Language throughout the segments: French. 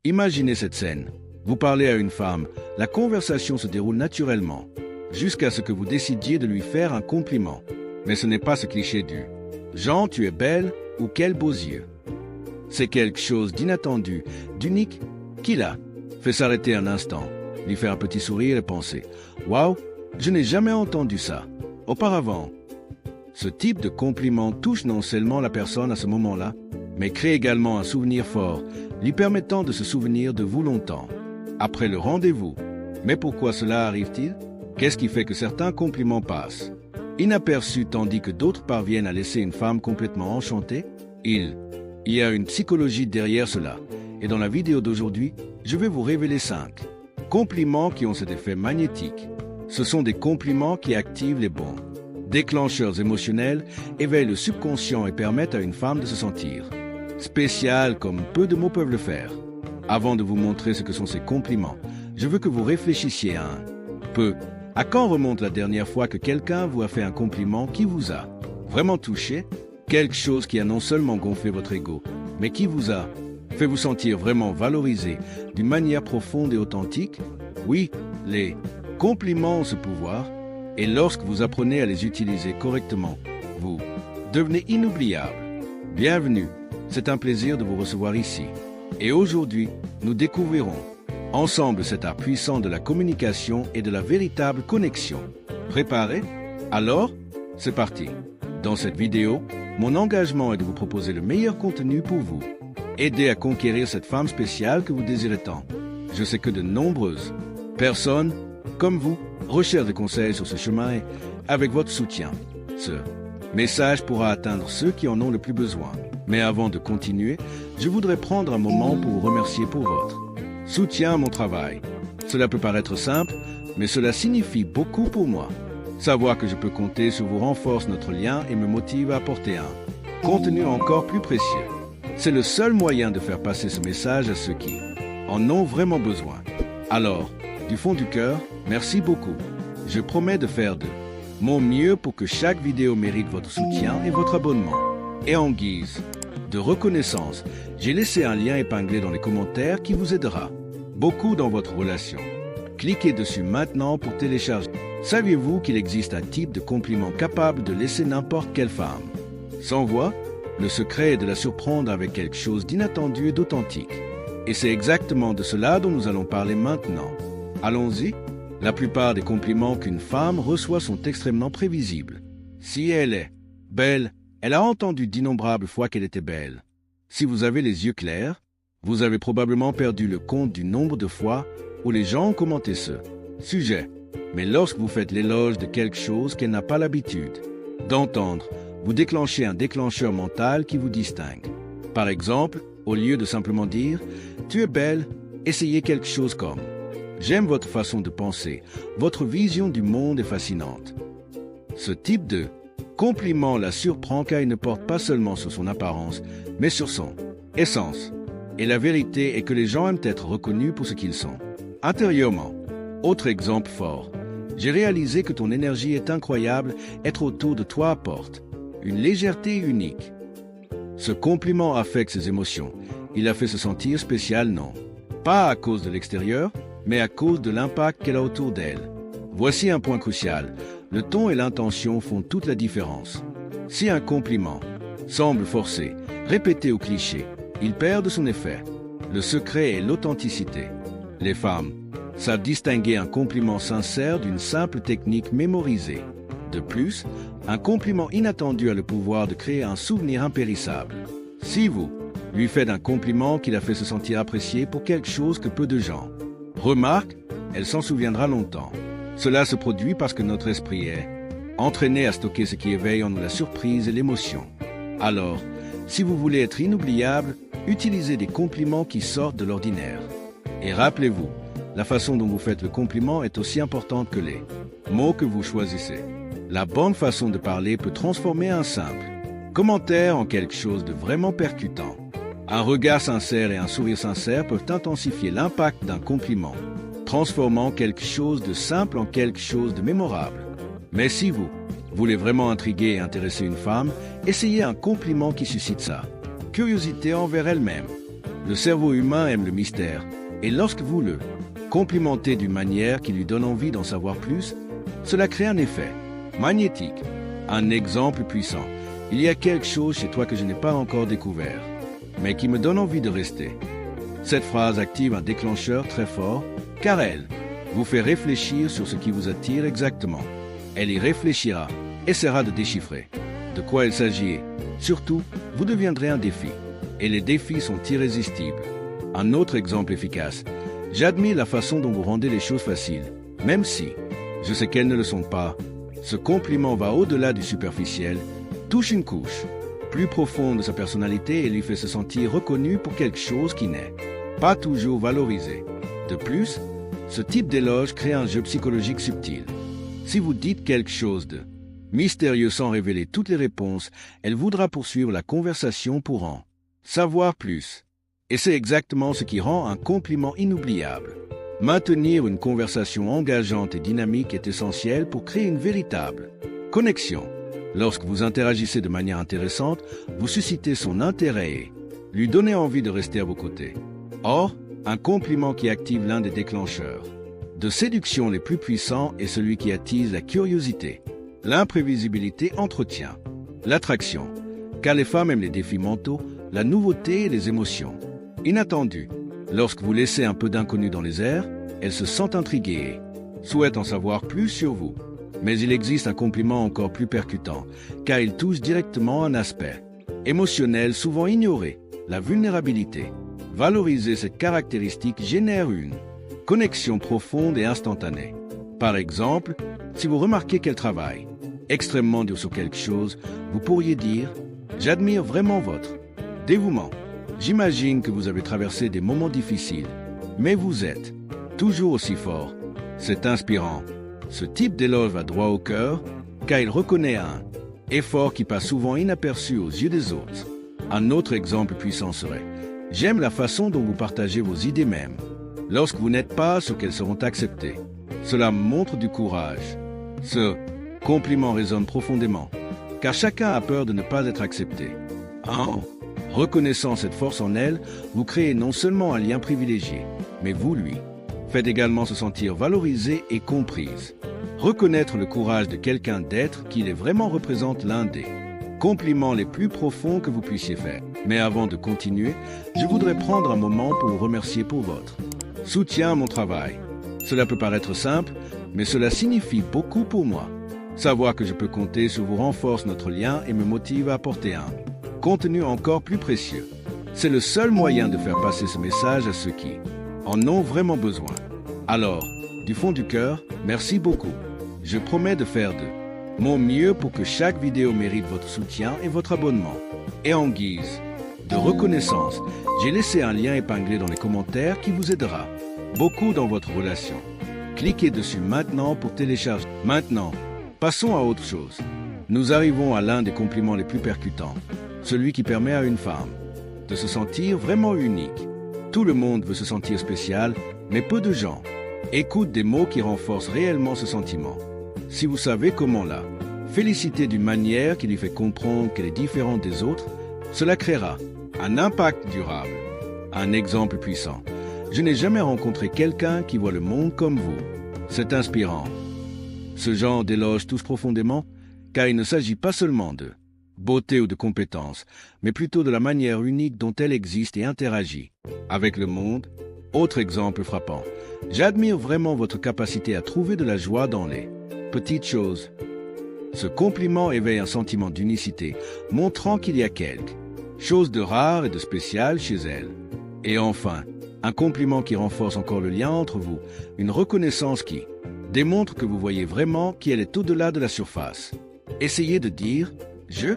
Imaginez cette scène. Vous parlez à une femme, la conversation se déroule naturellement, jusqu'à ce que vous décidiez de lui faire un compliment. Mais ce n'est pas ce cliché du « Jean, tu es belle » ou « Quels beaux yeux ». C'est quelque chose d'inattendu, d'unique, qui l'a fait s'arrêter un instant, lui faire un petit sourire et penser « Waouh, je n'ai jamais entendu ça auparavant ». Ce type de compliment touche non seulement la personne à ce moment-là, mais crée également un souvenir fort, lui permettant de se souvenir de vous longtemps, après le rendez-vous. Mais pourquoi cela arrive-t-il? Qu'est-ce qui fait que certains compliments passent inaperçus tandis que d'autres parviennent à laisser une femme complètement enchantée? Il y a une psychologie derrière cela, et dans la vidéo d'aujourd'hui, je vais vous révéler 5 compliments qui ont cet effet magnétique. Ce sont des compliments qui activent les bons déclencheurs émotionnels, éveillent le subconscient et permettent à une femme de se sentir spéciale comme peu de mots peuvent le faire. Avant de vous montrer ce que sont ces compliments, je veux que vous réfléchissiez un peu. À quand remonte la dernière fois que quelqu'un vous a fait un compliment qui vous a vraiment touché? Quelque chose qui a non seulement gonflé votre ego, mais qui vous a fait vous sentir vraiment valorisé d'une manière profonde et authentique? Oui, les compliments ont ce pouvoir, et lorsque vous apprenez à les utiliser correctement, vous devenez inoubliable. Bienvenue, c'est un plaisir de vous recevoir ici. Et aujourd'hui, nous découvrirons ensemble cet art puissant de la communication et de la véritable connexion. Préparés? Alors, c'est parti. Dans cette vidéo, mon engagement est de vous proposer le meilleur contenu pour vous. Aider à conquérir cette femme spéciale que vous désirez tant. Je sais que de nombreuses personnes, comme vous, recherchent des conseils sur ce chemin et, avec votre soutien, ce message pourra atteindre ceux qui en ont le plus besoin. Mais avant de continuer, je voudrais prendre un moment pour vous remercier pour votre soutien à mon travail. Cela peut paraître simple, mais cela signifie beaucoup pour moi. Savoir que je peux compter sur vous renforce notre lien et me motive à apporter un contenu encore plus précieux. C'est le seul moyen de faire passer ce message à ceux qui en ont vraiment besoin. Alors, du fond du cœur, merci beaucoup. Je promets de faire de mon mieux pour que chaque vidéo mérite votre soutien et votre abonnement. Et en guise de reconnaissance, j'ai laissé un lien épinglé dans les commentaires qui vous aidera beaucoup dans votre relation. Cliquez dessus maintenant pour télécharger. Saviez-vous qu'il existe un type de compliment capable de laisser n'importe quelle femme sans voix? Le secret est de la surprendre avec quelque chose d'inattendu et d'authentique. Et c'est exactement de cela dont nous allons parler maintenant. Allons-y. La plupart des compliments qu'une femme reçoit sont extrêmement prévisibles. Si elle est belle, elle a entendu d'innombrables fois qu'elle était belle. Si vous avez les yeux clairs, vous avez probablement perdu le compte du nombre de fois où les gens ont commenté ce sujet. Mais lorsque vous faites l'éloge de quelque chose qu'elle n'a pas l'habitude d'entendre, vous déclenchez un déclencheur mental qui vous distingue. Par exemple, au lieu de simplement dire « Tu es belle », essayez quelque chose comme « J'aime votre façon de penser, votre vision du monde est fascinante ». Ce type de compliment la surprend car il ne porte pas seulement sur son apparence, mais sur son essence. Et la vérité est que les gens aiment être reconnus pour ce qu'ils sont intérieurement. Autre exemple fort. J'ai réalisé que ton énergie est incroyable, être autour de toi apporte une légèreté unique. Ce compliment affecte ses émotions. Il la fait se sentir spéciale, non. Pas à cause de l'extérieur, mais à cause de l'impact qu'elle a autour d'elle. Voici un point crucial. Le ton et l'intention font toute la différence. Si un compliment semble forcé, répété ou cliché, il perd de son effet. Le secret est l'authenticité. Les femmes savent distinguer un compliment sincère d'une simple technique mémorisée. De plus, un compliment inattendu a le pouvoir de créer un souvenir impérissable. Si vous lui faites un compliment qui la fait se sentir appréciée pour quelque chose que peu de gens remarquent, elle s'en souviendra longtemps. Cela se produit parce que notre esprit est entraîné à stocker ce qui éveille en nous la surprise et l'émotion. Alors, si vous voulez être inoubliable, utilisez des compliments qui sortent de l'ordinaire. Et rappelez-vous, la façon dont vous faites le compliment est aussi importante que les mots que vous choisissez. La bonne façon de parler peut transformer un simple commentaire en quelque chose de vraiment percutant. Un regard sincère et un sourire sincère peuvent intensifier l'impact d'un compliment, transformant quelque chose de simple en quelque chose de mémorable. Mais si vous voulez vraiment intriguer et intéresser une femme, essayez un compliment qui suscite sa curiosité envers elle-même. Le cerveau humain aime le mystère, et lorsque vous le complimentez d'une manière qui lui donne envie d'en savoir plus, cela crée un effet magnétique. Un exemple puissant. Il y a quelque chose chez toi que je n'ai pas encore découvert, mais qui me donne envie de rester. Cette phrase active un déclencheur très fort, car elle vous fait réfléchir sur ce qui vous attire exactement. Elle y réfléchira, essaiera de déchiffrer de quoi il s'agit. Surtout, vous deviendrez un défi. Et les défis sont irrésistibles. Un autre exemple efficace. J'admire la façon dont vous rendez les choses faciles, même si je sais qu'elles ne le sont pas. Ce compliment va au-delà du superficiel, touche une couche plus profonde de sa personnalité et lui fait se sentir reconnu pour quelque chose qui n'est pas toujours valorisé. De plus, ce type d'éloge crée un jeu psychologique subtil. Si vous dites quelque chose de mystérieux sans révéler toutes les réponses, elle voudra poursuivre la conversation pour en savoir plus. Et c'est exactement ce qui rend un compliment inoubliable. Maintenir une conversation engageante et dynamique est essentiel pour créer une véritable connexion. Lorsque vous interagissez de manière intéressante, vous suscitez son intérêt et lui donnez envie de rester à vos côtés. Or, un compliment qui active l'un des déclencheurs de séduction les plus puissants est celui qui attise la curiosité. L'imprévisibilité entretient l'attraction, car les femmes aiment les défis mentaux, la nouveauté et les émotions inattendues. Lorsque vous laissez un peu d'inconnu dans les airs, elles se sentent intriguées et souhaitent en savoir plus sur vous. Mais il existe un compliment encore plus percutant, car il touche directement un aspect émotionnel souvent ignoré, la vulnérabilité. Valoriser cette caractéristique génère une connexion profonde et instantanée. Par exemple, si vous remarquez qu'elle travaille extrêmement dur sur quelque chose, vous pourriez dire « J'admire vraiment votre dévouement. J'imagine que vous avez traversé des moments difficiles, mais vous êtes toujours aussi fort. C'est inspirant. » Ce type d'éloge va droit au cœur, car il reconnaît un effort qui passe souvent inaperçu aux yeux des autres. Un autre exemple puissant serait « J'aime la façon dont vous partagez vos idées même. Lorsque vous n'êtes pas sûr qu'elles seront acceptées, cela montre du courage. » Ce compliment résonne profondément, car chacun a peur de ne pas être accepté. En reconnaissant cette force en elle, vous créez non seulement un lien privilégié, mais vous lui faites également se sentir valorisée et comprise. Reconnaître le courage de quelqu'un d'être qu'il est vraiment représente l'un des compliments les plus profonds que vous puissiez faire. Mais avant de continuer, je voudrais prendre un moment pour vous remercier pour votre soutien à mon travail. Cela peut paraître simple, mais cela signifie beaucoup pour moi. Savoir que je peux compter sur vous renforce notre lien et me motive à apporter un contenu encore plus précieux. C'est le seul moyen de faire passer ce message à ceux qui en ont vraiment besoin. Alors, du fond du cœur, merci beaucoup. Je promets de faire de mon mieux pour que chaque vidéo mérite votre soutien et votre abonnement. Et en guise de reconnaissance, j'ai laissé un lien épinglé dans les commentaires qui vous aidera beaucoup dans votre relation. Cliquez dessus maintenant pour télécharger. Maintenant, passons à autre chose. Nous arrivons à l'un des compliments les plus percutants, celui qui permet à une femme de se sentir vraiment unique. Tout le monde veut se sentir spécial, mais peu de gens écoutent des mots qui renforcent réellement ce sentiment. Si vous savez comment la féliciter d'une manière qui lui fait comprendre qu'elle est différente des autres, cela créera un impact durable. Un exemple puissant. Je n'ai jamais rencontré quelqu'un qui voit le monde comme vous. C'est inspirant. Ce genre d'éloge touche profondément, car il ne s'agit pas seulement de beauté ou de compétence, mais plutôt de la manière unique dont elle existe et interagit avec le monde. Autre exemple frappant. J'admire vraiment votre capacité à trouver de la joie dans les petites choses. Ce compliment éveille un sentiment d'unicité, montrant qu'il y a quelque chose de rare et de spécial chez elle. Et enfin, un compliment qui renforce encore le lien entre vous, une reconnaissance qui démontre que vous voyez vraiment qu'elle est au-delà de la surface. Essayez de dire « Je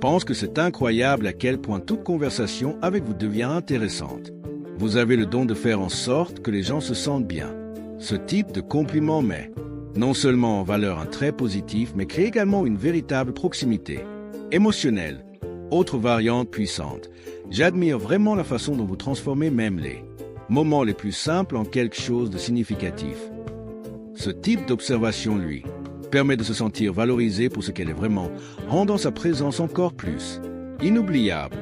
pense que c'est incroyable à quel point toute conversation avec vous devient intéressante. » Vous avez le don de faire en sorte que les gens se sentent bien. Ce type de compliment met non seulement en valeur un trait positif, mais crée également une véritable proximité émotionnelle. Autre variante puissante. J'admire vraiment la façon dont vous transformez même les moments les plus simples en quelque chose de significatif. Ce type d'observation, lui, permet de se sentir valorisé pour ce qu'elle est vraiment, rendant sa présence encore plus inoubliable.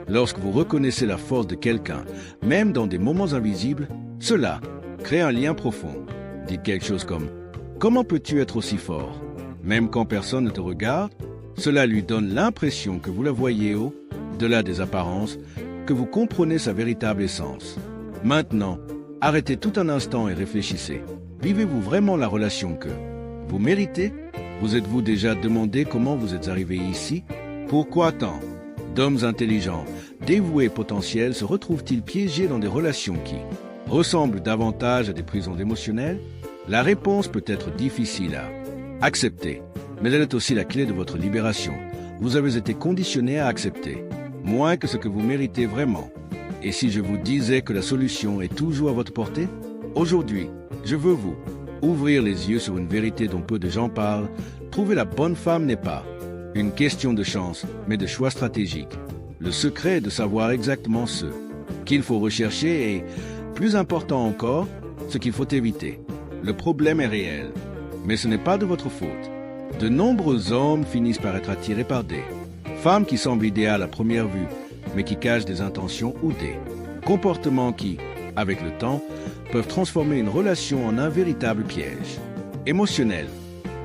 Lorsque vous reconnaissez la force de quelqu'un, même dans des moments invisibles, cela crée un lien profond. Dites quelque chose comme « Comment peux-tu être aussi fort ?» Même quand personne ne te regarde, cela lui donne l'impression que vous la voyez au-delà des apparences, que vous comprenez sa véritable essence. Maintenant, arrêtez tout un instant et réfléchissez. Vivez-vous vraiment la relation que vous méritez? Vous êtes-vous déjà demandé comment vous êtes arrivé ici? Pourquoi tant d'hommes intelligents, dévoués potentiels se retrouvent-ils piégés dans des relations qui ressemblent davantage à des prisons émotionnelles? La réponse peut être difficile à accepter, mais elle est aussi la clé de votre libération. Vous avez été conditionné à accepter moins que ce que vous méritez vraiment. Et si je vous disais que la solution est toujours à votre portée? Aujourd'hui, je veux vous ouvrir les yeux sur une vérité dont peu de gens parlent. Trouver la bonne femme n'est pas une question de chance, mais de choix stratégique. Le secret est de savoir exactement ce qu'il faut rechercher et, plus important encore, ce qu'il faut éviter. Le problème est réel, mais ce n'est pas de votre faute. De nombreux hommes finissent par être attirés par des femmes qui semblent idéales à première vue, mais qui cachent des intentions ou des comportements qui, avec le temps, peuvent transformer une relation en un véritable piège émotionnel.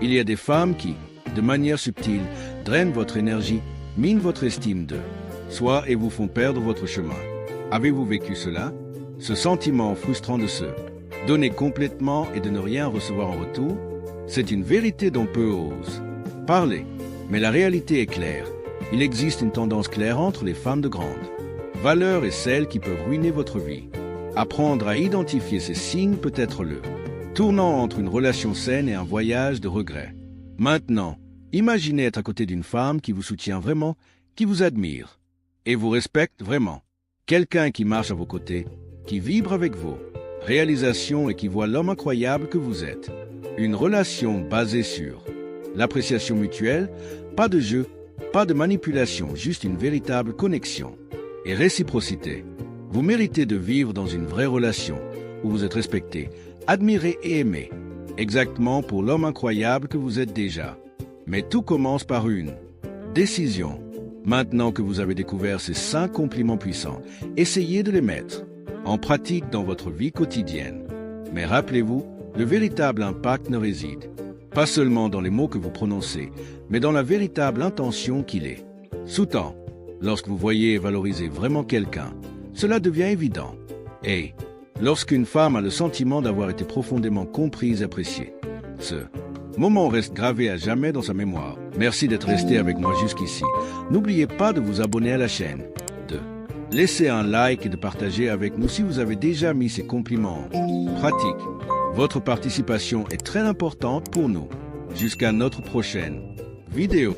Il y a des femmes qui, de manière subtile, drainent votre énergie, minent votre estime d'eux, soit et vous font perdre votre chemin. Avez-vous vécu cela? Ce sentiment frustrant de se donner complètement et de ne rien recevoir en retour? C'est une vérité dont peu osent parler, mais la réalité est claire. Il existe une tendance claire entre les femmes de grande valeur et celles qui peuvent ruiner votre vie. Apprendre à identifier ces signes peut être le tournant entre une relation saine et un voyage de regret. Maintenant, imaginez être à côté d'une femme qui vous soutient vraiment, qui vous admire et vous respecte vraiment. Quelqu'un qui marche à vos côtés, qui vibre avec vos réalisations et qui voit l'homme incroyable que vous êtes. Une relation basée sur l'appréciation mutuelle, pas de jeu, pas de manipulation, juste une véritable connexion et réciprocité. Vous méritez de vivre dans une vraie relation où vous êtes respecté, admiré et aimé, exactement pour l'homme incroyable que vous êtes déjà. Mais tout commence par une décision. Maintenant que vous avez découvert ces 5 compliments puissants, essayez de les mettre en pratique dans votre vie quotidienne. Mais rappelez-vous, le véritable impact ne réside pas seulement dans les mots que vous prononcez, mais dans la véritable intention qu'il est sous-tend. Lorsque vous voyez et valorisez vraiment quelqu'un, cela devient évident. Et lorsqu'une femme a le sentiment d'avoir été profondément comprise et appréciée, ce moment reste gravé à jamais dans sa mémoire. Merci d'être resté avec moi jusqu'ici. N'oubliez pas de vous abonner à la chaîne, de laisser un like et de partager avec nous si vous avez déjà mis ces compliments en pratique. Votre participation est très importante pour nous. Jusqu'à notre prochaine vidéo.